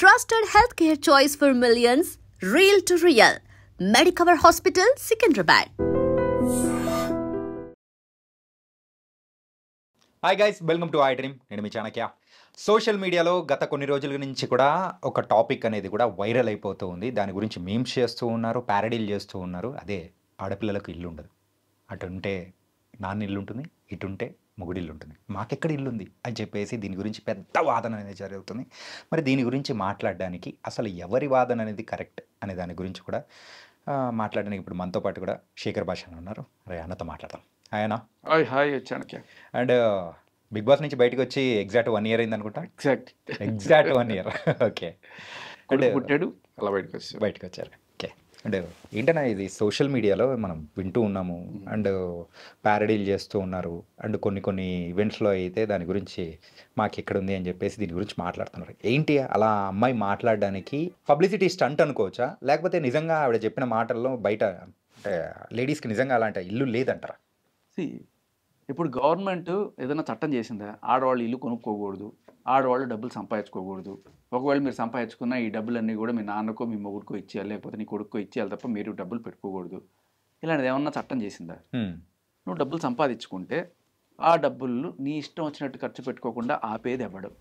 Trusted healthcare choice for millions, real to real. Medicover Hospital, Secunderabad. Hi guys, welcome to I dream. నేను మీ Chanakya. Social మీడియాలో గత కొన్ని రోజుల నుంచి కూడా ఒక టాపిక్ అనేది కూడా వైరల్ అయిపోతూ ఉంది. దాని గురించి మీమ్స్ చేస్తూ ఉన్నారు, ప్యారడీలు చేస్తూ ఉన్నారు. అదే ఆడపిల్లలకు ఇల్లు ఉండదు. అటుంటే నాన్న ఇల్లు ఉంటుంది, ఇటుంటే మొగుడిల్లు ఉంటుంది, మాకెక్కడ ఇల్లు ఉంది అని చెప్పేసి దీని గురించి పెద్ద వాదన అనేది జరుగుతుంది. మరి దీని గురించి మాట్లాడడానికి అసలు ఎవరి వాదన అనేది కరెక్ట్ అనే దాని గురించి కూడా మాట్లాడడానికి ఇప్పుడు మనతో పాటు కూడా శేఖర్ భాష ఉన్నారు. అరే అన్నతో మాట్లాడతాం. ఆయన hi Chanakya. And Bigg Boss నుంచి బయటకు వచ్చి ఎగ్జాక్ట్ 1 year అయింది అనుకుంటా. Exact 1 year. ఓకే. అంటే పుట్టాడు అలా బయటకు వచ్చారు. ఓకే. అండ్ ఏంటన్నా ఇది సోషల్ మీడియాలో మనం వింటూ ఉన్నాము అండ్ ప్యారడీలు చేస్తూ ఉన్నారు. అండ్ కొన్ని ఈవెంట్స్లో అయితే దాని గురించి మాకు ఎక్కడ ఉంది అని చెప్పేసి దీని గురించి మాట్లాడుతున్నారు. ఏంటి అలా అమ్మాయి మాట్లాడడానికి పబ్లిసిటీ స్టంట్ అనుకోవచ్చా, లేకపోతే నిజంగా ఆవిడ చెప్పిన మాటల్లో బయట అంటే లేడీస్కి నిజంగా అలాంటి ఇల్లు లేదంటారా? ఇప్పుడు గవర్నమెంట్ ఏదైనా చట్టం చేసిందా, ఆడవాళ్ళు ఇల్లు కొనుక్కోకూడదు, ఆడవాళ్ళు డబ్బులు సంపాదించుకోకూడదు, ఒకవేళ మీరు సంపాదించుకున్న ఈ డబ్బులన్నీ కూడా మీ నాన్నకో మీ మొగుడికో ఇచ్చేయాలి, లేకపోతే నీ కొడుకో ఇచ్చేయాలి తప్ప మీరు డబ్బులు పెట్టుకోకూడదు, ఇలాంటిది ఏమన్నా చట్టం చేసిందా? నువ్వు డబ్బులు సంపాదించుకుంటే ఆ డబ్బులు నీ ఇష్టం వచ్చినట్టు ఖర్చు పెట్టుకోకుండా ఆపేది ఇవ్వడం.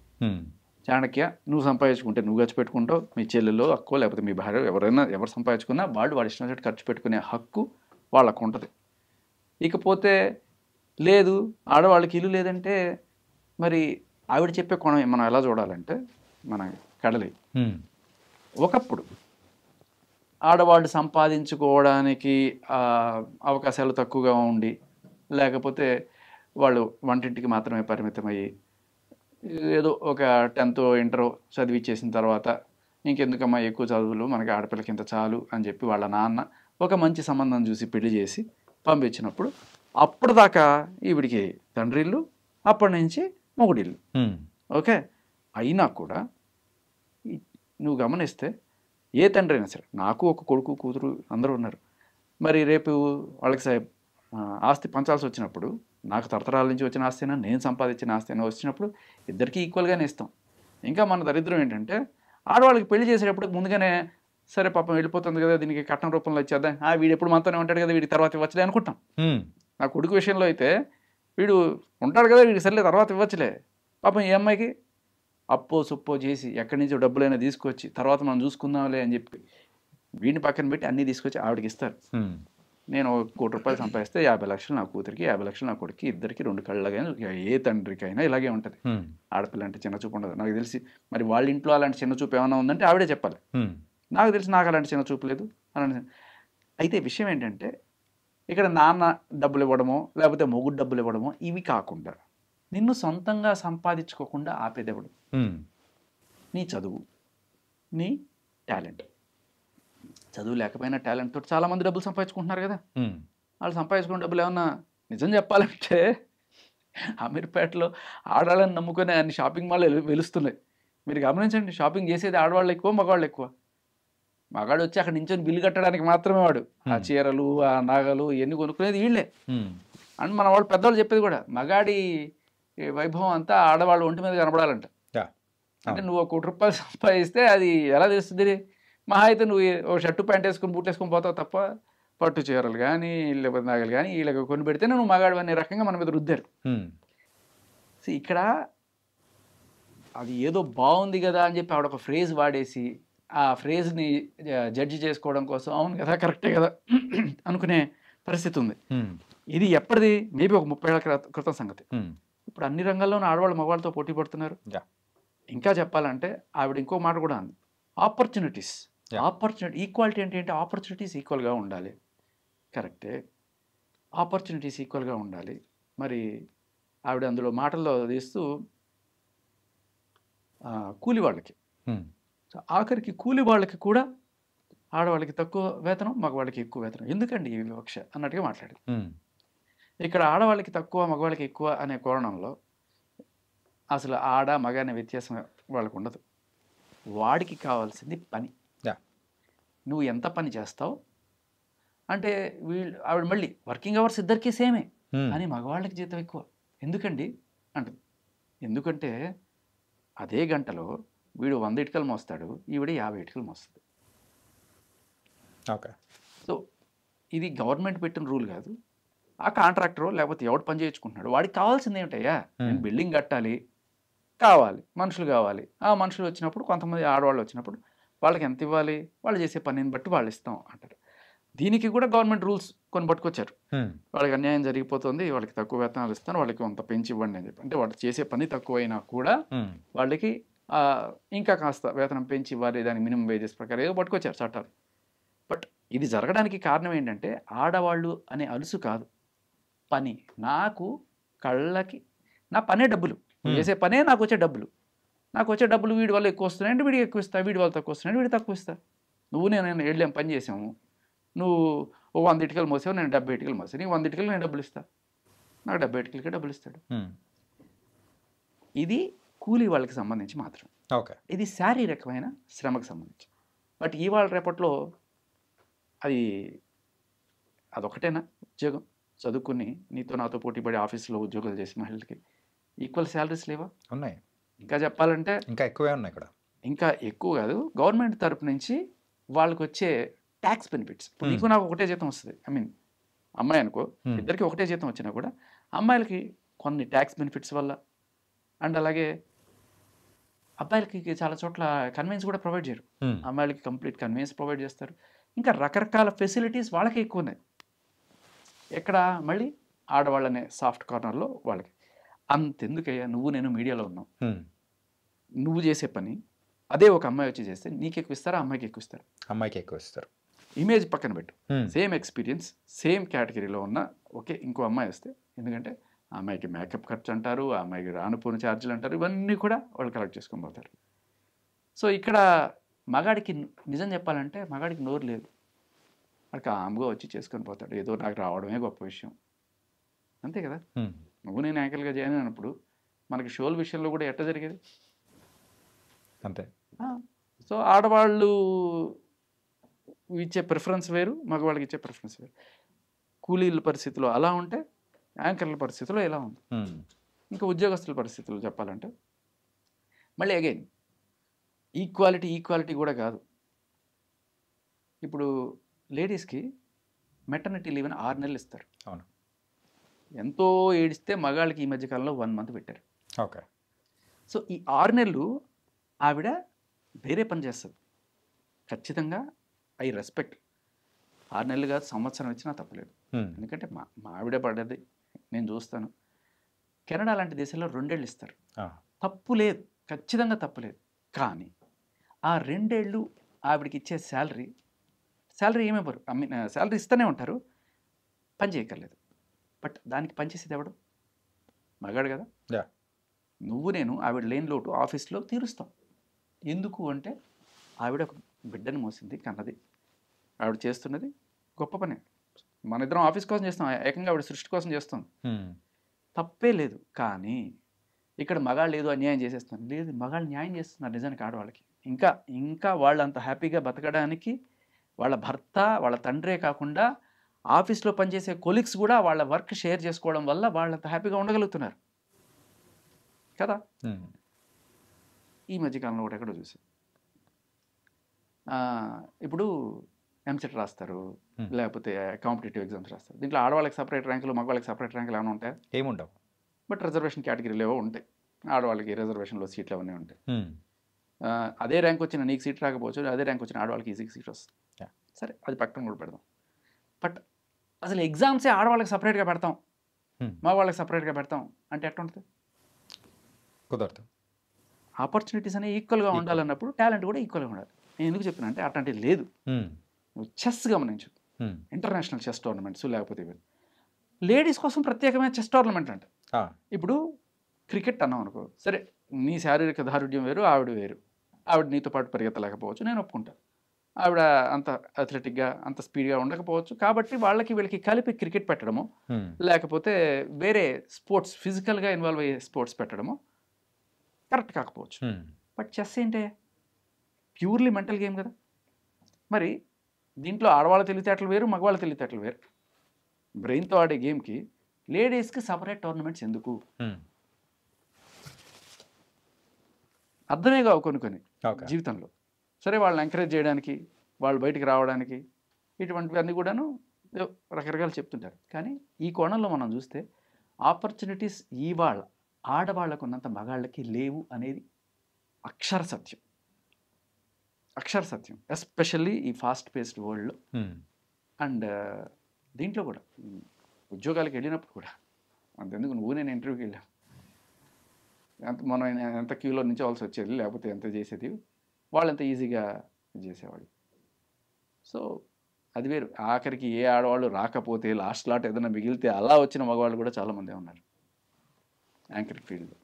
చాణక్య, నువ్వు సంపాదించుకుంటే నువ్వు ఖర్చు పెట్టుకుంటావు, మీ చెల్లెలో అక్కో లేకపోతే మీ భార్య ఎవరు సంపాదించుకున్నా వాళ్ళ ఇష్టం వచ్చినట్టు ఖర్చు పెట్టుకునే హక్కు వాళ్ళకు ఉంటుంది. ఇకపోతే లేదు ఆడవాళ్ళకి ఇల్లు లేదంటే మరి ఆవిడ చెప్పే కోణం మనం ఎలా చూడాలంటే, మన కడలి ఒకప్పుడు ఆడవాళ్ళు సంపాదించుకోవడానికి అవకాశాలు తక్కువగా ఉండి, లేకపోతే వాళ్ళు వంటింటికి మాత్రమే పరిమితమయ్యి ఏదో ఒక 10th ఇంటర్ చదివిచ్చేసిన తర్వాత ఇంకెందుకమ్మా ఎక్కువ చదువులు, మనకి ఆడపిల్లకి ఇంత చాలు అని చెప్పి వాళ్ళ నాన్న ఒక మంచి సంబంధం చూసి పెళ్లి చేసి పంపించినప్పుడు అప్పటిదాకా ఈవిడికి తండ్రిల్లు, అప్పటి నుంచి మొగుడిల్లు. ఓకే. అయినా కూడా నువ్వు గమనిస్తే ఏ తండ్రి అయినా సరే, నాకు ఒక కొడుకు కూతురు అందరూ ఉన్నారు, మరి రేపు వాళ్ళకి ఆస్తి పంచాల్సి వచ్చినప్పుడు నాకు తరతరాల నుంచి వచ్చిన ఆస్తి అయినా నేను సంపాదించిన ఆస్తి అయినా వచ్చినప్పుడు ఇద్దరికీ ఈక్వల్గానే ఇస్తాం. ఇంకా మన దరిద్రం ఏంటంటే ఆడవాళ్ళకి పెళ్లి చేసేటప్పుడు ముందుగానే సరే పాపం వెళ్ళిపోతుంది కదా, దీనికి కట్నం రూపంలో ఇచ్చేద్దాం, వీడు ఎప్పుడు మనతోనే ఉంటాడు కదా, వీడికి తర్వాత ఇవ్వచ్చులే అనుకుంటాం. నా కొడుకు విషయంలో అయితే వీడు ఉంటాడు కదా, వీడికి సర్లే తర్వాత ఇవ్వచ్చులే, పాపం ఈ అమ్మాయికి అప్పో సుప్పో చేసి ఎక్కడి నుంచో డబ్బులైనా తీసుకొచ్చి తర్వాత మనం చూసుకుందాంలే అని చెప్పి వీడిని పక్కన పెట్టి అన్నీ తీసుకొచ్చి ఆవిడకి ఇస్తారు. నేను 1 కోటి రూపాయలు సంపాదిస్తే 50 లక్షలు నా కూతురికి, 50 లక్షలు నా కొడుకు, ఇద్దరికి 2 కళ్ళగానే, ఏ తండ్రికైనా ఇలాగే ఉంటుంది. ఆడపిల్ల అంటే చిన్న చూపు ఉండదు. నాకు తెలిసి మరి వాళ్ళ ఇంట్లో అలాంటి చిన్న చూపు ఏమైనా ఉందంటే ఆవిడే చెప్పాలి. నాకు తెలిసి నాకు అలాంటి చిన్న చూపు లేదు అలాంటి. అయితే విషయం ఏంటంటే ఇక్కడ నాన్న డబ్బులు ఇవ్వడమో లేకపోతే మొగుడు డబ్బులు ఇవ్వడమో ఇవి కాకుండా నిన్ను సొంతంగా సంపాదించుకోకుండా ఆపేదేవడు నీ చదువు, నీ టాలెంట్. చదువు లేకపోయినా టాలెంట్ తోటి చాలామంది డబ్బులు సంపాదించుకుంటున్నారు కదా. వాళ్ళు సంపాదించుకున్న డబ్బులు ఏమన్నా నిజం చెప్పాలంటే అమీర్పేటలో ఆడవాళ్ళని నమ్ముకునే అన్ని షాపింగ్ మాల్ వెలుస్తున్నాయి. మీరు గమనించండి, షాపింగ్ చేసేది ఆడవాళ్ళు ఎక్కువ, మగవాళ్ళు ఎక్కువ. మగాడు వచ్చి అక్కడ నించొని బిల్లు కట్టడానికి మాత్రమే వాడు ఆ చీరలు, ఆ నగలు ఇవన్నీ కొనుక్కునేది వీళ్ళే. అండ్ మన వాళ్ళు పెద్దవాళ్ళు చెప్పేది కూడా, మగాడి వైభవం అంతా ఆడవాళ్ళు ఒంటి మీద కనబడాలంట. అంటే నువ్వు 1 కోటి రూపాయలు సంపాదిస్తే అది ఎలా తెలుస్తుంది? మహా అయితే నువ్వు ఓ షర్టు ప్యాంట్ వేసుకొని బూట్ వేసుకొని పోతావు తప్ప పట్టు చీరలు కానీ లేకపోతే నగలు కానీ వీళ్ళకి కొని పెడితేనే నువ్వు మగాడు అనే రకంగా మన మీద రుద్దారు. సో ఇక్కడ అది ఏదో బాగుంది కదా అని చెప్పి ఆవిడ ఒక ఫ్రేజ్ వాడేసి ఆ ఫ్రేజ్ని జడ్జి చేసుకోవడం కోసం అవును కదా కరెక్టే కదా అనుకునే పరిస్థితి ఉంది. ఇది ఎప్పటిది? మేబీ ఒక 30 ఏళ్ల క్రితం సంగతి. ఇప్పుడు అన్ని రంగాల్లోనూ ఆడవాళ్ళు మగవాళ్ళతో పోటీ పడుతున్నారు. ఇంకా చెప్పాలంటే ఆవిడ ఇంకో మాట కూడా అంది, ఆపర్చునిటీస్. ఈక్వాలిటీ అంటే ఏంటి? ఆపర్చునిటీస్ ఈక్వల్గా ఉండాలి. కరెక్టే, ఆపర్చునిటీస్ ఈక్వల్గా ఉండాలి. మరి ఆవిడ అందులో మాటల్లో తీస్తూ కూలి వాళ్ళకి, ఆఖరికి కూలి వాళ్ళకి కూడా ఆడవాళ్ళకి తక్కువ వేతనం, మగవాళ్ళకి ఎక్కువ వేతనం, ఎందుకండి ఈ వివక్ష అన్నట్టుగా మాట్లాడింది. ఇక్కడ ఆడవాళ్ళకి తక్కువ మగవాళ్ళకి ఎక్కువ అనే కోణంలో అసలు ఆడ మగ అనే వ్యత్యాసం వాళ్ళకు ఉండదు. వాడికి కావాల్సింది పని. నువ్వు ఎంత పని చేస్తావు అంటే ఆవిడ మళ్ళీ వర్కింగ్ అవర్స్ ఇద్దరికీ సేమే అని మగవాళ్ళకి జీతం ఎక్కువ ఎందుకండి అంటుంది. ఎందుకంటే అదే గంటలో వీడు 100 ఇటుకలు మోస్తాడు, ఈవిడ 50 ఇటుకలు మోస్తుంది. ఓకే. సో ఇది గవర్నమెంట్ పెట్టిన రూల్ కాదు. ఆ కాంట్రాక్టర్ లేకపోతే ఎవడు పని చేయించుకుంటున్నాడు వాడికి కావాల్సింది ఏమిటయ్యా, నేను బిల్డింగ్ కట్టాలి, కావాలి మనుషులు కావాలి. ఆ మనుషులు వచ్చినప్పుడు కొంతమంది ఆడవాళ్ళు వచ్చినప్పుడు వాళ్ళకి ఎంత ఇవ్వాలి, వాళ్ళు చేసే పనిని బట్టి వాళ్ళు ఇస్తాం అంటారు. దీనికి కూడా గవర్నమెంట్ రూల్స్ కొన్ని పట్టుకొచ్చారు. వాళ్ళకి అన్యాయం జరిగిపోతుంది, వాళ్ళకి తక్కువ వేతనాలు ఇస్తాను, వాళ్ళకి కొంత పెంచి ఇవ్వండి అని చెప్పి. అంటే వాళ్ళు చేసే పని తక్కువైనా కూడా వాళ్ళకి ఇంకా కాస్త వేతనం పెంచి ఇవ్వాలి, దాని మినిమం వేజెస్ ప్రకారం ఏదో పట్టుకొచ్చారు చట్టాలు. బట్ ఇది జరగడానికి కారణం ఏంటంటే ఆడవాళ్ళు అనే అలుసు కాదు, పని. నాకు కళ్ళకి నా పనే డబ్బులు, చేసే పనే నాకు వచ్చే డబ్బులు. నాకు వచ్చే డబ్బులు వీడి వల్ల ఎక్కువ వస్తున్నాయంటే వీడికి ఎక్కువ ఇస్తా, వీడి వల్ల తక్కువ వస్తున్నాయంటే వీడి తక్కువ ఇస్తా. నేను ఏళ్ళేం పని చేసాము, నువ్వు 100 ఇటుకలు మోసావు, నేను 70 ఇటుకలు మోసాను, నీకు 100 ఇటుకలు నేను డబ్బులు ఇస్తా, నాకు 70 ఇటుకలకే డబ్బులు ఇస్తాడు. ఇది కూలీ వాళ్ళకి సంబంధించి మాత్రం. ఓకే. ఇది శారీరకమైన శ్రమకు సంబంధించి. బట్ ఇవాళ రేపట్లో అదొకటేనా ఉద్యోగం? చదువుకుని నీతో నాతో పోటీపడి ఆఫీస్లో ఉద్యోగాలు చేసే మహిళలకి ఈక్వల్ శాలరీస్ లేవా? ఉన్నాయి. ఇంకా చెప్పాలంటే ఇంకా ఎక్కువే ఉన్నాయి ఇక్కడ. ఇంకా ఎక్కువ కాదు, గవర్నమెంట్ తరపు నుంచి వాళ్ళకి వచ్చే ట్యాక్స్ బెనిఫిట్స్. ఇప్పుడు నీకు నాకు ఒకటే జీతం వస్తుంది, ఐ మీన్ అమ్మాయి అనుకో, ఇద్దరికి ఒకటే జీతం వచ్చినా కూడా అమ్మాయిలకి కొన్ని ట్యాక్స్ బెనిఫిట్స్ వల్ల, అండ్ అలాగే అబ్బాయిలకి చాలా చోట్ల కన్వీన్స్ కూడా ప్రొవైడ్ చేయరు, అమ్మాయిలకి కంప్లీట్ కన్వీన్స్ ప్రొవైడ్ చేస్తారు. ఇంకా రకరకాల ఫెసిలిటీస్ వాళ్ళకి ఎక్కువ ఉన్నాయి. ఎక్కడ మళ్ళీ ఆడవాళ్ళనే సాఫ్ట్ కార్నర్లో వాళ్ళకి. అంతెందుకయ్యా, నువ్వు నేను మీడియాలో ఉన్నాం, నువ్వు చేసే పని అదే ఒక అమ్మాయి వచ్చి చేస్తే నీకు ఎక్కువ ఇస్తారా, అమ్మాయికి ఎక్కువ ఇస్తారు? అమ్మాయికి ఎక్కువ ఇస్తారు. ఇమేజ్ పక్కన పెట్టు, సేమ్ ఎక్స్పీరియన్స్ సేమ్ కేటగిరీలో ఉన్న ఒకే ఇంకో అమ్మాయి వస్తే, ఎందుకంటే ఆ అమ్మాయికి మేకప్ ఖర్చు అంటారు, ఆ అమ్మాయికి రానుపోని ఛార్జీలు అంటారు, ఇవన్నీ కూడా వాళ్ళు కలెక్ట్ చేసుకొని పోతారు. సో ఇక్కడ మగాడికి నిజం చెప్పాలంటే మగాడికి నోరు లేదు, వాడికి ఆమ్గా వచ్చి చేసుకొని పోతాడు, ఏదో నాకు రావడమే గొప్ప విషయం, అంతే కదా. నువ్వు నేను యాంకర్గా జాయిన్ అయినప్పుడు మనకి షోల విషయంలో కూడా ఎట్ట జరిగేది అంతే. సో ఆడవాళ్ళు ఇచ్చే ప్రిఫరెన్స్ వేరు, మగవాళ్ళకి ఇచ్చే ప్రిఫరెన్స్ వేరు. కూలీల పరిస్థితిలో అలా ఉంటే యాంకర్ల పరిస్థితిలో ఎలా ఉంది. ఇంకా ఉద్యోగస్తుల పరిస్థితులు చెప్పాలంటే మళ్ళీ అగైన్ ఈక్వాలిటీ కూడా కాదు. ఇప్పుడు లేడీస్కి మెటర్నిటీ లీవ్ అని 6 నెలలు ఇస్తారు. అవును. ఎంతో ఏడిస్తే మగాళ్ళకి ఈ మధ్యకాలంలో 1 మంత్ పెట్టారు. ఓకే. సో ఈ 6 నెలలు ఆవిడ వేరే పని చేస్తుంది ఖచ్చితంగా. I respect. 6 నెలలు కాదు, సంవత్సరం ఇచ్చినా తప్పలేదు. ఎందుకంటే మా ఆవిడ పడ్డది నేను చూస్తాను. కెనడా లాంటి దేశాల్లో 2 ఏళ్ళు ఇస్తారు, తప్పు లేదు, ఖచ్చితంగా తప్పులేదు. కానీ ఆ 2 ఏళ్ళు ఆవిడకి ఇచ్చే శాలరీ ఏమివ్వరు. ఐ మీన్ శాలరీ ఇస్తూనే ఉంటారు, పని చేయక్కర్లేదు. బట్ దానికి పనిచేసేది ఎవడు? మగాడు కదా. నువ్వు నేను ఆవిడ లేని లోటు ఆఫీస్లో తీరుస్తాం. ఎందుకు అంటే ఆవిడ ఒక బిడ్డను మోసింది, కన్నది, ఆవిడ చేస్తున్నది గొప్ప పనే. మన ఇద్దరం ఆఫీస్ కోసం చేస్తాం, ఏకంగా ఆవిడ సృష్టి కోసం చేస్తాం, తప్పే లేదు. కానీ ఇక్కడ మగాళ్ళు ఏదో అన్యాయం చేసేస్తున్నారు, లేదు, మగాళ్ళు న్యాయం చేస్తున్నారు నిజానికి ఆడవాళ్ళకి. ఇంకా వాళ్ళు అంత హ్యాపీగా బతకడానికి వాళ్ళ భర్త వాళ్ళ తండ్రే కాకుండా ఆఫీస్లో పనిచేసే కొలీగ్స్ కూడా వాళ్ళ వర్క్ షేర్ చేసుకోవడం వల్ల వాళ్ళంత హ్యాపీగా ఉండగలుగుతున్నారు కదా. ఈ మధ్యకాలంలో కూడా ఎక్కడో చూసాం, ఇప్పుడు ఎంసెట్ రాస్తారు, లేకపోతే కాంపిటేటివ్ ఎగ్జామ్స్ రాస్తారు. దీంట్లో ఆడవాళ్ళకి సపరేట్ ర్యాంకులు, మగవాళ్ళకి సపరేట్ ర్యాంకులు ఏమైనా ఉంటాయి? ఏముండవు. బట్ రిజర్వేషన్ కేటగిరీలు ఏవో ఉంటాయి, ఆడవాళ్ళకి రిజర్వేషన్లో సీట్లు అవన్నీ ఉంటాయి. అదే ర్యాంక్ వచ్చిన నీకు సీట్ రాకపోవచ్చు, అదే ర్యాంక్ వచ్చిన ఆడవాళ్ళకి ఈజీగా సీట్ వస్తుంది. సరే, అది పక్కన కూడా పెడదాం. బట్ అసలు ఎగ్జామ్సే ఆడవాళ్ళకి సపరేట్గా పెడతాం, మగవాళ్ళకి సపరేట్గా పెడతాం అంటే ఎట్లా ఉంటుంది? కుదరదు. ఆపర్చునిటీస్ అనేవి ఈక్వల్గా ఉండాలన్నప్పుడు టాలెంట్ కూడా ఈక్వల్గా ఉండాలి. నేను ఎందుకు చెప్పిన అంటే అట్లాంటివి లేదు. నువ్వు చెస్ గమనించు, ఇంటర్నేషనల్ చెస్ టోర్నమెంట్స్, లేకపోతే లేడీస్ కోసం ప్రత్యేకమైన చెస్ టోర్నమెంట్ అంట. ఇప్పుడు క్రికెట్ అన్నాం అనుకో, సరే నీ శారీరక దారుఢ్యం వేరు, ఆవిడ వేరు, ఆవిడ నీతో పాటు పరిగెత్తలేకపోవచ్చు, నేను ఒప్పుకుంటాను. ఆవిడ అంత అథ్లెటిక్గా అంత స్పీడ్గా ఉండకపోవచ్చు, కాబట్టి వీళ్ళకి కలిపి క్రికెట్ పెట్టడము, లేకపోతే వేరే స్పోర్ట్స్ ఫిజికల్గా ఇన్వాల్వ్ అయ్యే స్పోర్ట్స్ పెట్టడము కరెక్ట్ కాకపోవచ్చు. బట్ చెస్ ఏంటే ప్యూర్లీ మెంటల్ గేమ్ కదా. మరి దీంట్లో ఆడవాళ్ళ తెలివితేటలు వేరు, మగవాళ్ళ తెలివితేటలు వేరు. బ్రెయిన్తో ఆడే గేమ్కి లేడీస్కి సపరేట్ టోర్నమెంట్స్ ఎందుకు? అర్థమే కావు కొన్ని ఓకే. జీవితంలో. సరే వాళ్ళని ఎంకరేజ్ చేయడానికి, వాళ్ళు బయటికి రావడానికి ఇటువంటివన్నీ కూడాను రకరకాలు చెప్తుంటారు. కానీ ఈ కోణంలో మనం చూస్తే ఆపర్చునిటీస్ ఇవాళ ఆడవాళ్ళకు ఉన్నంత మగాళ్ళకి లేవు అనేది అక్షర సత్యం. అక్షర సత్యం. ఎస్పెషల్లీ ఈ ఫాస్ట్ పేస్డ్ వరల్డ్లో. అండ్ దీంట్లో కూడా ఉద్యోగాలకు వెళ్ళినప్పుడు కూడా అంతెందుకు నువ్వు నేను ఇంటర్వ్యూకి వెళ్ళాం, మనం ఎంత క్యూలో నిల్చోవాల్సి వచ్చేది, లేకపోతే ఎంత చేసేది, వాళ్ళు ఎంత ఈజీగా చేసేవాళ్ళు. సో అది వేరు. ఆఖరికి ఏ ఆడవాళ్ళు రాకపోతే లాస్ట్ లాట్ ఏదైనా మిగిలితే అలా వచ్చిన మగవాళ్ళు కూడా చాలామంది ఉన్నారు యాంకరింగ్ ఫీల్డ్లో.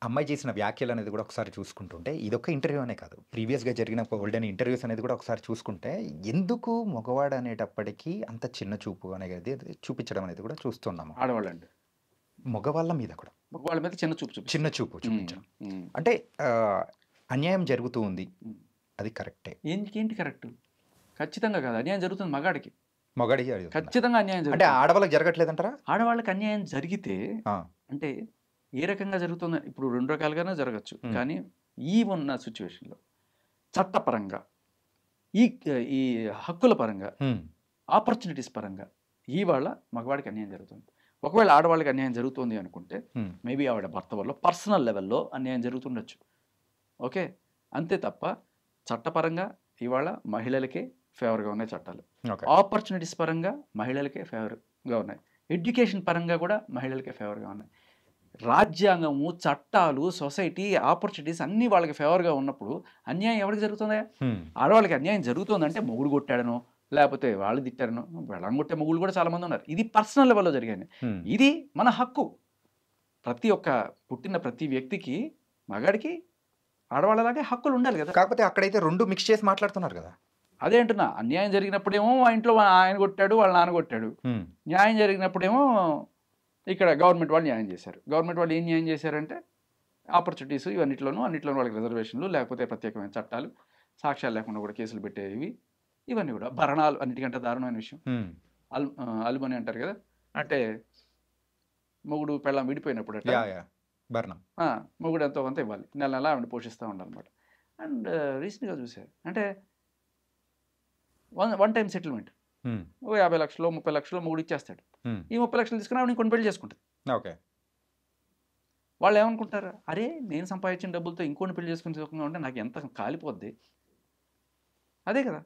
అమ్మాయి చేసిన వ్యాఖ్యలు అనేది కూడా ఒకసారి చూసుకుంటుంటే ఇదొక ఇంటర్వ్యూ అనే కాదు, ప్రీవియస్గా జరిగిన గోల్డెన్ ఇంటర్వ్యూస్ అనేది కూడా ఒకసారి చూసుకుంటే ఎందుకు మగవాడు అనేటప్పటికీ అంత చిన్న చూపు అనేది చూపించడం అనేది కూడా చూస్తున్నాము. ఆడవాళ్ళు అంటే మగవాళ్ళ మీద కూడా మగవాళ్ళ మీద చిన్న చూపు చూపించడం అంటే అన్యాయం జరుగుతూ ఉంది, అది కరెక్టే. ఏంటి కరెక్ట్? ఖచ్చితంగా కాదు. అన్యాయం జరుగుతుంది మగాడికి, మగాడికి ఖచ్చితంగా అన్యాయం అంటే ఆడవాళ్ళకి జరగట్లేదంటారా? ఆడవాళ్ళకి అన్యాయం జరిగితే అంటే ఏ రకంగా జరుగుతుంది? ఇప్పుడు 2 రకాలుగానే జరగచ్చు. కానీ ఈ ఉన్న సిచ్యువేషన్లో చట్టపరంగా ఈ హక్కుల పరంగా ఆపర్చునిటీస్ పరంగా ఇవాళ మగవాడికి అన్యాయం జరుగుతుంది. ఒకవేళ ఆడవాళ్ళకి అన్యాయం జరుగుతుంది అనుకుంటే మేబీ ఆవిడ భర్త వల్ల పర్సనల్ లెవెల్లో అన్యాయం జరుగుతుండొచ్చు. ఓకే, అంతే తప్ప చట్టపరంగా ఇవాళ మహిళలకే ఫేవర్గా ఉన్నాయి చట్టాలు. ఆపర్చునిటీస్ పరంగా మహిళలకే ఫేవర్గా ఉన్నాయి. ఎడ్యుకేషన్ పరంగా కూడా మహిళలకే ఫేవర్గా ఉన్నాయి. రాజ్యాంగము, చట్టాలు, సొసైటీ, ఆపర్చునిటీస్ అన్నీ వాళ్ళకి ఫేవర్గా ఉన్నప్పుడు అన్యాయం ఎవరికి జరుగుతుందా? ఆడవాళ్ళకి అన్యాయం జరుగుతుందంటే మొగుడు కొట్టాడనో, లేకపోతే వాళ్ళు తిట్టారనో, వెళ్ళం కొట్టే మొగుళ్ళు కూడా చాలామంది ఉన్నారు. ఇది పర్సనల్ లెవెల్లో జరిగాయి. ఇది మన హక్కు. పుట్టిన ప్రతి వ్యక్తికి, మగాడికి ఆడవాళ్ళలాగే హక్కులు ఉండాలి కదా. కాకపోతే అక్కడైతే 2 మిక్స్ చేసి మాట్లాడుతున్నారు కదా. అదే అంటున్నా, అన్యాయం జరిగినప్పుడేమో ఆ ఇంట్లో ఆయన కొట్టాడు, వాళ్ళ నాన్న కొట్టాడు. న్యాయం జరిగినప్పుడేమో ఇక్కడ గవర్నమెంట్ వాళ్ళు న్యాయం చేశారు. గవర్నమెంట్ వాళ్ళు ఏం న్యాయం చేశారంటే ఆపర్చునిటీస్ అన్నిట్లోనూ వాళ్ళకి రిజర్వేషన్లు, లేకపోతే ప్రత్యేకమైన చట్టాలు, సాక్ష్యాలు లేకుండా కూడా కేసులు పెట్టేవి, ఇవన్నీ కూడా భరణాలు. అన్నిటికంటే దారుణమైన విషయం అలుమని అంటారు కదా, అంటే మొగుడు పెళ్ళం విడిపోయినప్పుడు మొగుడు ఎంతో కొంత ఇవ్వాలి, నెల నెల ఆవిడ పోషిస్తూ ఉండాలన్నమాట. అండ్ రీసెంట్గా చూసారు అంటే వన్ టైం సెటిల్మెంట్, 50 లక్షలు 30 లక్షలు మొగుడు ఇచ్చేస్తాడు. ఈ 30 లక్షలు తీసుకుని ఆవిడ ఇంకొని పెళ్లి చేసుకుంటుంది. ఓకే, వాళ్ళు ఏమనుకుంటారు, అరే నేను సంపాదించిన డబ్బులతో ఇంకొని పెళ్లి చేసుకుని చేసుకున్నా ఉంటే నాకు ఎంత కాలిపోద్ది. అదే కదా.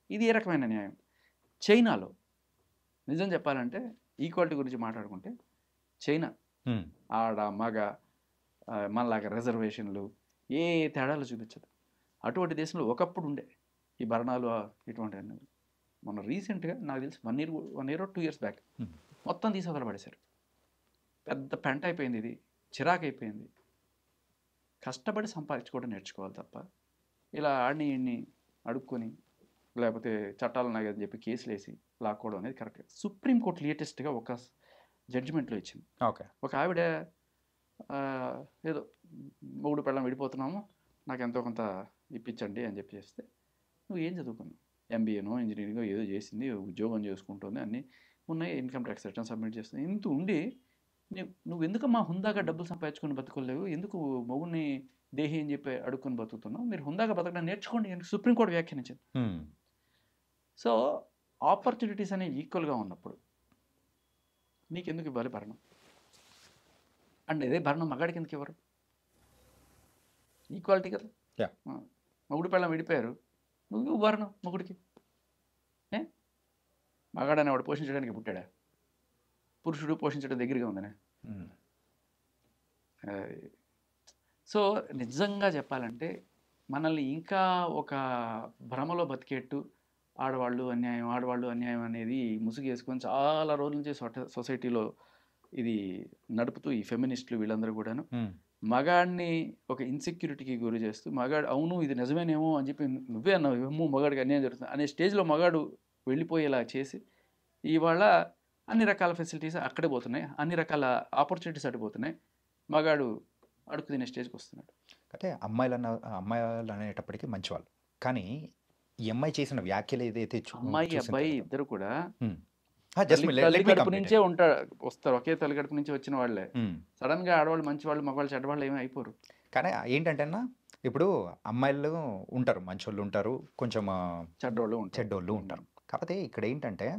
ఇది ఏ రకమైన న్యాయం? చైనాలో నిజం చెప్పాలంటే ఈక్వాలిటీ గురించి మాట్లాడుకుంటే చైనా ఆడ మగ మనలాగా రిజర్వేషన్లు ఏ తేడాలు చూపించదు. అటువంటి దేశంలో ఒకప్పుడు ఉండే ఈ భరణాలు ఇటువంటి అన్నది. మొన్న రీసెంట్గా నాకు తెలిసి 1 year or 2 years బ్యాక్ మొత్తం తీసి వదలబడేశారు. పెద్ద పెంట అయిపోయింది, ఇది చిరాకు అయిపోయింది. కష్టపడి సంపాదించుకోవడం నేర్చుకోవాలి తప్ప ఇలా ఆడిని అడుక్కొని లేకపోతే చట్టాలు ఉన్నాయి అని చెప్పి కేసులు వేసి లాక్కోవడం అనేది కరెక్ట్. సుప్రీంకోర్టు లేటెస్ట్గా ఒక జడ్జిమెంట్లో ఇచ్చింది. ఒక ఆవిడ ఏదో మొగుడు పెళ్ళం విడిపోతున్నాము, నాకు ఎంతో కొంత ఇప్పించండి అని చెప్పి చేస్తే, నువ్వు ఏం చదువుకున్నావు? MBAనో ఇంజనీరింగో ఏదో చేసింది, ఉద్యోగం చేసుకుంటుంది, అన్నీ ఉన్నాయి, ఇన్కమ్ ట్యాక్స్ రిటర్న్ సబ్మిట్ చేస్తుంది. ఇంత ఉండి నువ్వు ఎందుకమ్మా హుందాగా డబ్బులు సంపాదించుకొని బతుకోలేవు, ఎందుకు మొగుడిని దేహి అని చెప్పి అడుక్కొని బతుకుతున్నావు? మీరు హుందాగా బతకడం నేర్చుకోండి అని సుప్రీంకోర్టు వ్యాఖ్యానించింది. సో ఆపర్చునిటీస్ అనేవి ఈక్వల్గా ఉన్నప్పుడు నీకెందుకు ఇవ్వాలి భరణం? అండ్ అదే భరణం మగాడికి ఎందుకు ఇవ్వరు? ఈక్వాలిటీ కదా. మొగుడు పెళ్ళం విడిపోయారు, నువ్వు భరణం మొగుడికి. మగాడని వాడు పోషించడానికి పుట్టాడా? పురుషుడు పోషించడం దగ్గరగా ఉందనే. సో నిజంగా చెప్పాలంటే మనల్ని ఇంకా ఒక భ్రమలో బతికేట్టు ఆడవాళ్ళు అన్యాయం అనేది ముసుగు వేసుకొని చాలా రోజుల నుంచి సొసైటీలో ఇది నడుపుతూ ఈ ఫెమినిస్టులు వీళ్ళందరూ కూడాను మగాడిని ఒక ఇన్సెక్యూరిటీకి గురి చేస్తూ, మగాడు అవును ఇది నిజమేనేమో అని చెప్పి నువ్వే అన్నావు, ఏమో మగాడికి అన్యాయం జరుగుతుంది అనే స్టేజ్లో మగాడు వెళ్ళిపోయేలా చేసి ఇవాళ అన్ని రకాల ఫెసిలిటీస్ అక్కడే పోతున్నాయి, అన్ని రకాల ఆపర్చునిటీస్ అడిపోతున్నాయి, మగాడు అడుగు తినే స్టేజ్కి వస్తున్నాడు. అంటే అమ్మాయిలు అనేటప్పటికీ మంచివాళ్ళు, కానీ ఈ అమ్మాయి చేసిన వ్యాఖ్యలు ఏదైతే అమ్మాయి అబ్బాయి ఇద్దరు కూడా జస్ట్ తల్లి కడుపు నుంచే ఉంటారు, వస్తారు, ఒకే తల్లి కడుపు నుంచి వచ్చిన వాళ్ళే. సడన్ గా ఆడవాళ్ళు మంచి వాళ్ళు, మగవాళ్ళు చెడ్డవాళ్ళు ఏమీ అయిపోరు. కానీ ఏంటంటే అన్న, ఇప్పుడు అమ్మాయిలు ఉంటారు, మంచోళ్ళు ఉంటారు, కొంచెం చెడ్డోళ్ళు ఉంటారు. చెడ్డోళ్ళు ఉంటారు. కాకపోతే ఇక్కడ ఏంటంటే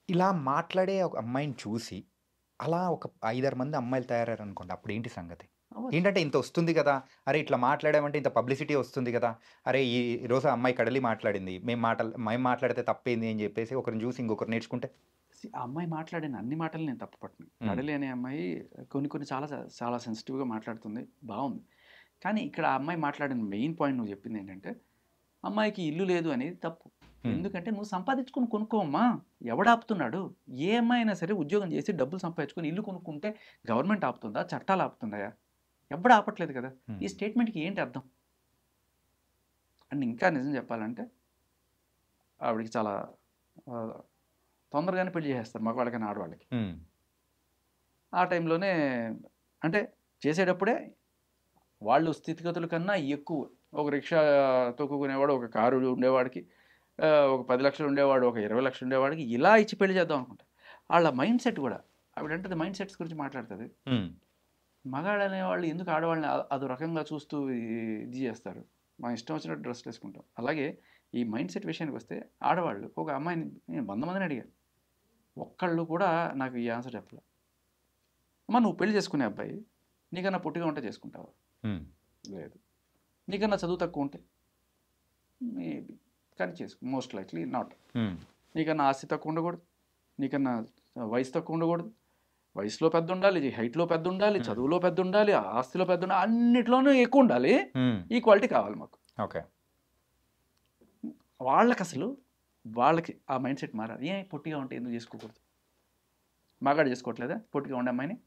ఇలా మాట్లాడే ఒక అమ్మాయిని చూసి అలా ఒక 5-6 మంది అమ్మాయిలు తయారయ్యారు అనుకోండి, అప్పుడు ఏంటి సంగతి? అవ్వచ్చు. ఏంటంటే ఇంత వస్తుంది కదా, అరే ఇట్లా మాట్లాడామంటే ఇంత పబ్లిసిటీ వస్తుంది కదా, అరే ఈ రోజు ఆ అమ్మాయి కడలి మాట్లాడింది, మేము మాట్లాడితే తప్పేంది అని చెప్పేసి ఒకరిని చూసి ఇంకొకరు నేర్చుకుంటే. ఆ అమ్మాయి మాట్లాడిన అన్ని మాటలు నేను తప్పు పట్టను. కడలి అనే అమ్మాయి కొన్ని చాలా చాలా సెన్సిటివ్గా మాట్లాడుతుంది, బాగుంది. కానీ ఇక్కడ ఆ అమ్మాయి మాట్లాడిన మెయిన్ పాయింట్ నువ్వు చెప్పింది ఏంటంటే, అమ్మాయికి ఇల్లు లేదు అనేది తప్పు. ఎందుకంటే నువ్వు సంపాదించుకొని కొనుక్కోమ్మా, ఎవడాపుతున్నాడు? ఏ అమ్మాయి అయినా సరే ఉద్యోగం చేసి డబ్బులు సంపాదించుకొని ఇల్లు కొనుక్కుంటే గవర్నమెంట్ ఆపుతుందా, చట్టాలు ఆపుతుందా? ఎప్పుడు ఆపట్లేదు కదా. ఈ స్టేట్మెంట్కి ఏంటి అర్థం? అండ్ ఇంకా నిజం చెప్పాలంటే ఆవిడకి చాలా తొందరగానే పెళ్లి చేసేస్తారు, మగవాళ్ళకైనా ఆడవాళ్ళకి. ఆ టైంలోనే అంటే చేసేటప్పుడే వాళ్ళు స్థితిగతుల కన్నా ఎక్కువ, ఒక రిక్షా తొక్కుకునేవాడు ఒక కారు ఉండేవాడికి, ఒక 10 లక్షలు ఉండేవాడు, ఒక 20 లక్షలు ఉండేవాడికి ఇలా ఇచ్చి పెళ్లి చేద్దాం అనుకుంటా. వాళ్ళ మైండ్ సెట్ కూడా, ఆవిడంటే మైండ్ సెట్స్ గురించి మాట్లాడుతుంది. మగాడు అనేవాళ్ళు ఎందుకు ఆడవాళ్ళని అదో రకంగా చూస్తూ ఇది చేస్తారు, మా ఇష్టం వచ్చినట్టు డ్రెస్ వేసుకుంటాం. అలాగే ఈ మైండ్ సెట్ విషయానికి వస్తే ఆడవాళ్ళు ఒక అమ్మాయిని నేను 100 మందిని అడిగాను, ఒక్కళ్ళు కూడా నాకు ఈ ఆన్సర్ చెప్పలే. అమ్మ నువ్వు పెళ్లి చేసుకునే అబ్బాయి నీకన్నా పొట్టిగా ఉంటే చేసుకుంటావా? లేదు. నీకన్నా చదువు తక్కువ ఉంటే మేబీ, కానీ చేసుకో, మోస్ట్ లైక్లీ నాట్. నీకన్నా ఆస్తి తక్కువ ఉండకూడదు, నీకన్నా వయసు తక్కువ ఉండకూడదు, వయసులో పెద్ద ఉండాలి, హైట్లో పెద్ద ఉండాలి, చదువులో పెద్ద ఉండాలి, ఆస్తిలో పెద్ద ఉండాలి, అన్నిట్లోనూ ఎక్కువ ఉండాలి. ఈక్వాలిటీ కావాలి మాకు. ఓకే. వాళ్ళకి అసలు వాళ్ళకి ఆ మైండ్ సెట్ మారాలి. ఏ పొట్టిగా ఉంటే ఎందుకు చేసుకోకూడదు? మగాడు చేసుకోవట్లేదా పొట్టిగా ఉండే అమ్మాయిని?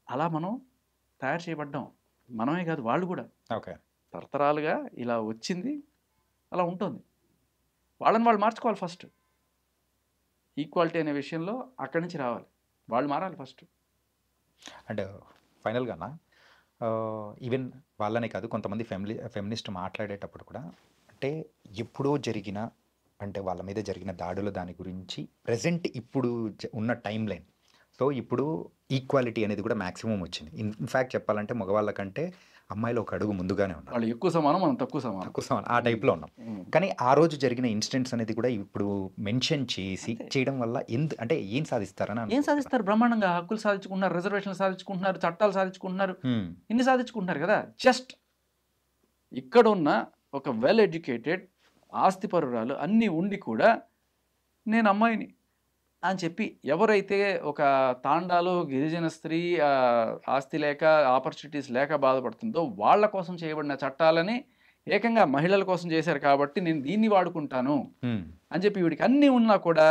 అలా మనం తయారు చేయబడ్డాం, మనమే కాదు వాళ్ళు కూడా. ఓకే. తరతరాలుగా ఇలా వచ్చింది, అలా ఉంటుంది. వాళ్ళని వాళ్ళు మార్చుకోవాలి ఫస్ట్. ఈక్వాలిటీ అనే విషయంలో అక్కడి నుంచి రావాలి, వాళ్ళు మారాలి ఫస్ట్. అండ్ ఫైనల్గా ఈవెన్ వాళ్ళనే కాదు, కొంతమంది ఫెమినిస్ట్ మాట్లాడేటప్పుడు కూడా అంటే ఎప్పుడో జరిగిన, అంటే వాళ్ళ మీద జరిగిన దాడుల దాని గురించి ప్రజెంట్ ఇప్పుడు ఉన్న టైం లైన్, సో ఇప్పుడు ఈక్వాలిటీ అనేది కూడా మ్యాక్సిమం వచ్చింది. ఇన్ఫ్యాక్ట్ చెప్పాలంటే మగవాళ్ళ కంటే అమ్మాయిలు ఒక అడుగు ముందుగానే ఉన్నారు. వాళ్ళు ఎక్కువ సమానం, మనం తక్కువ సమానం, ఆ టైప్లో ఉన్నాం. కానీ ఆ రోజు జరిగిన ఇన్సిడెంట్స్ అనేది కూడా ఇప్పుడు మెన్షన్ చేయడం వల్ల అంటే ఏం సాధిస్తారని? ఏం సాధిస్తారు? బ్రహ్మాండంగా హక్కులు సాధించుకుంటున్నారు, రిజర్వేషన్లు సాధించుకుంటున్నారు, చట్టాలు సాధించుకుంటున్నారు, ఇన్ని సాధించుకుంటున్నారు కదా. జస్ట్ ఇక్కడ ఉన్న ఒక వెల్ ఎడ్యుకేటెడ్ ఆస్తిపరురాలు అన్నీ ఉండి కూడా నేను అమ్మాయిని అని చెప్పి ఎవరైతే ఒక తాండాలో గిరిజన స్త్రీ ఆస్తి లేక ఆపర్చునిటీస్ లేక బాధపడుతుందో వాళ్ళ కోసం చేయబడిన చట్టాలని ఏకంగా మహిళల కోసం చేశారు కాబట్టి నేను దీన్ని వాడుకుంటాను అని చెప్పి ఈవిడికి అన్నీ ఉన్నా కూడా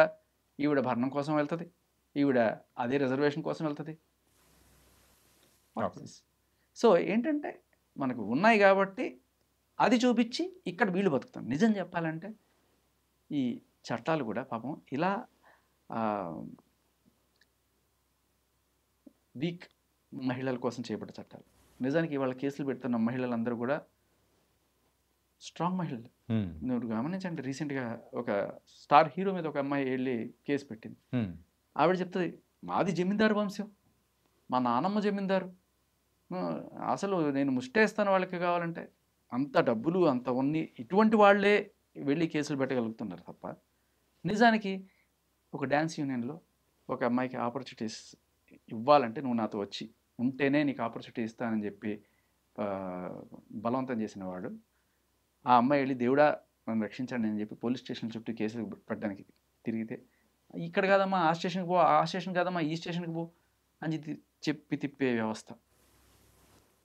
ఈవిడ భరణం కోసం వెళ్తుంది, ఈవిడ అదే రిజర్వేషన్ కోసం వెళ్తుంది. సో ఏంటంటే మనకు ఉన్నాయి కాబట్టి అది చూపించి ఇక్కడ వీళ్ళు బతుకుతాం. నిజం చెప్పాలంటే ఈ చట్టాలు కూడా పాపం ఇలా వీక్ మహిళల కోసం చేపట్ట చట్టాలు. నిజానికి ఇవాళ కేసులు పెడుతున్న మహిళలందరూ కూడా స్ట్రాంగ్ మహిళలు. నువ్వు గమనించండి, రీసెంట్గా ఒక స్టార్ హీరో మీద ఒక అమ్మాయి వెళ్ళి కేసు పెట్టింది. ఆవిడ చెప్తుంది, మాది జమీందారు వంశం, మా నానమ్మ జమీందారు, అసలు నేను ముష్టేస్తాను వాళ్ళకి కావాలంటే, అంత డబ్బులు అంత ఉన్నాయి, ఇటువంటి వాళ్ళే వెళ్ళి కేసులు పెట్టగలుగుతున్నారు తప్ప. నిజానికి ఒక డ్యాన్స్ యూనియన్లో ఒక అమ్మాయికి ఆపర్చునిటీస్ ఇవ్వాలంటే నువ్వు నాతో వచ్చి ఉంటేనే నీకు ఆపర్చునిటీ ఇస్తానని చెప్పి బలవంతం చేసిన వాడు ఆ అమ్మాయి వెళ్ళి దేవుడా నన్ను రక్షించండి అని చెప్పి పోలీస్ స్టేషన్ చుట్టూ కేసులు పెట్టడానికి తిరిగితే, ఇక్కడ కాదమ్మా ఆ స్టేషన్కి పో, ఆ స్టేషన్ కాదమ్మా ఈ స్టేషన్కి పో అని చెప్పి తిప్పే వ్యవస్థ.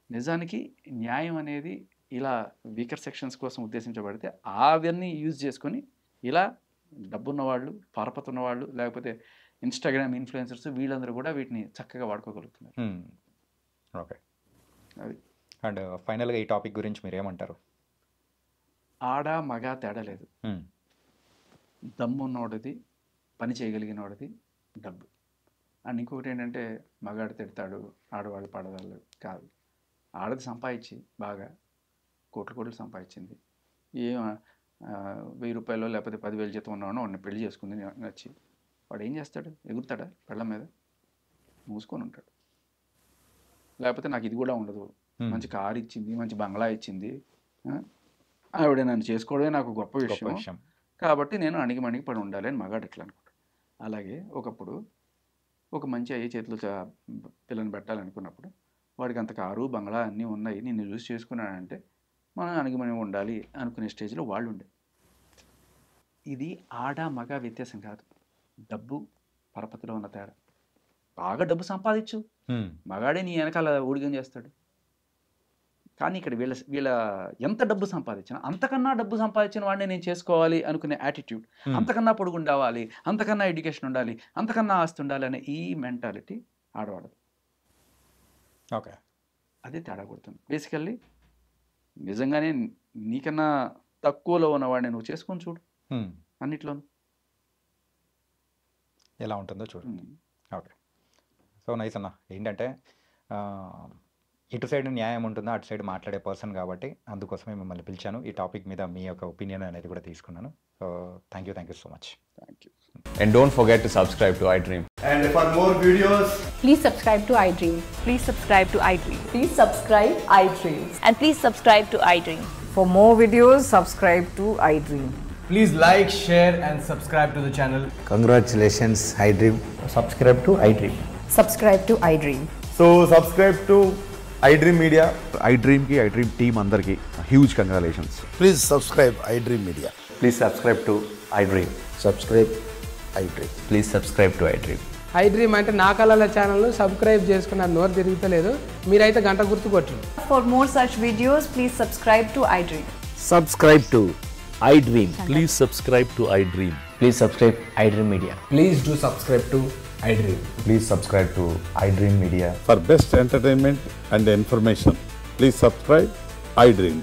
నిజానికి న్యాయం అనేది ఇలా వీకర్ సెక్షన్స్ కోసం ఉద్దేశించబడితే అవన్నీ యూజ్ చేసుకొని ఇలా డబ్బున్న వాళ్ళు, పరపతున్న వాళ్ళు, లేకపోతే ఇన్స్టాగ్రామ్ ఇన్ఫ్లుయెన్సర్స్, వీళ్ళందరూ కూడా వీటిని చక్కగా వాడుకోగలుగుతున్నారు. ఓకే. అది. అండ్ ఫైనల్గా ఈ టాపిక్ గురించి మీరు ఏమంటారు? ఆడ మగ తేడా లేదు. దమ్మున్నోడిది, పని చేయగలిగినోడిది డబ్బు. అండ్ ఇంకొకటి ఏంటంటే మగాడు తిడతాడు, ఆడవాళ్ళు పడదాళ్ళు కాదు. ఆడది సంపాదించి బాగా కోట్లు సంపాదించింది, ₹1000 లేకపోతే 10,000 జీతం ఉన్నవాడిని వాడిని పెళ్లి చేసుకుంది నచ్చి, వాడు ఏం చేస్తాడు? ఎగురుతాడా పెళ్ళ మీద? మూసుకొని ఉంటాడు. లేకపోతే నాకు ఇది కూడా ఉండదు, మంచి కారు ఇచ్చింది, మంచి బంగ్లా ఇచ్చింది, ఆవిడ నన్ను చేసుకోవడమే నాకు గొప్ప విషయం, కాబట్టి నేను అణిగి పడి ఉండాలి అని మగాడు ఎట్లా అనుకుంటాడు. అలాగే ఒకప్పుడు ఒక మంచి అయ్యే చేతిలో పిల్లని పెట్టాలనుకున్నప్పుడు వాడికి అంత కారు బంగ్లా అన్నీ ఉన్నాయి, నిన్ను చూసి చేసుకున్నాడంటే మనం అణిగిమణి ఉండాలి అనుకునే స్టేజ్లో వాళ్ళు ఉండే. ఇది ఆడ మగ వ్యత్యాసం కాదు, డబ్బు పరపతిలో ఉన్న తేడా. బాగా డబ్బు సంపాదించు, మగాడే నీ వెనకాల ఊడిగం చేస్తాడు. కానీ ఇక్కడ వీళ్ళ ఎంత డబ్బు సంపాదించినా అంతకన్నా డబ్బు సంపాదించిన వాడిని నేను చేసుకోవాలి అనుకునే యాటిట్యూడ్, అంతకన్నా పొడుగు ఉండాలి, అంతకన్నా ఎడ్యుకేషన్ ఉండాలి, అంతకన్నా ఆస్తి ఉండాలి అనే ఈ మెంటాలిటీ ఆడవాడదు. ఓకే, అదే తేడా కొడుతుంది. బేసికల్లీ నిజంగానే నీకన్నా తక్కువలో ఉన్నవాడిని నువ్వు చేసుకొని చూడు, అన్నిట్లోనూ ఎలా ఉంటుందో చూడు. ఓకే, సో నైస్ అన్న. ఏంటంటే ఇటు సైడ్ న్యాయం ఉంటుందో అటు సైడ్ మాట్లాడే పర్సన్ కాబట్టి అందుకోసమే మిమ్మల్ని పిలిచాను. ఈ టాపిక్ మీద మీ యొక్క ఒపీనియన్ అనేది కూడా తీసుకున్నాను. So thank you so much. Thank you. And don't forget to subscribe to iDream. And for more videos, please subscribe to iDream. Please subscribe to iDream. Please subscribe iDream. And please subscribe to iDream. For more videos, subscribe to iDream. please like, share and subscribe to the channel. Congratulations, iDream. Subscribe to iDream. Subscribe to iDream. So subscribe to iDream Media. iDream ki iDream team andarki huge congratulations. Please subscribe iDream Media. Please subscribe to iDream. Subscribe iDream. Please subscribe to iDream. iDream అంటే నా కళల ఛానల్ను subscribe చేసుకున్న నోరు తిరుగుతలేదు, మీరైతే గంట గుర్తు కొట్టండి. For more such videos, please subscribe to iDream. Subscribe to iDream. Please subscribe to iDream. Please subscribe iDream Media. Please do subscribe to iDream. Please subscribe to iDream Media. For best entertainment and information, please subscribe iDream.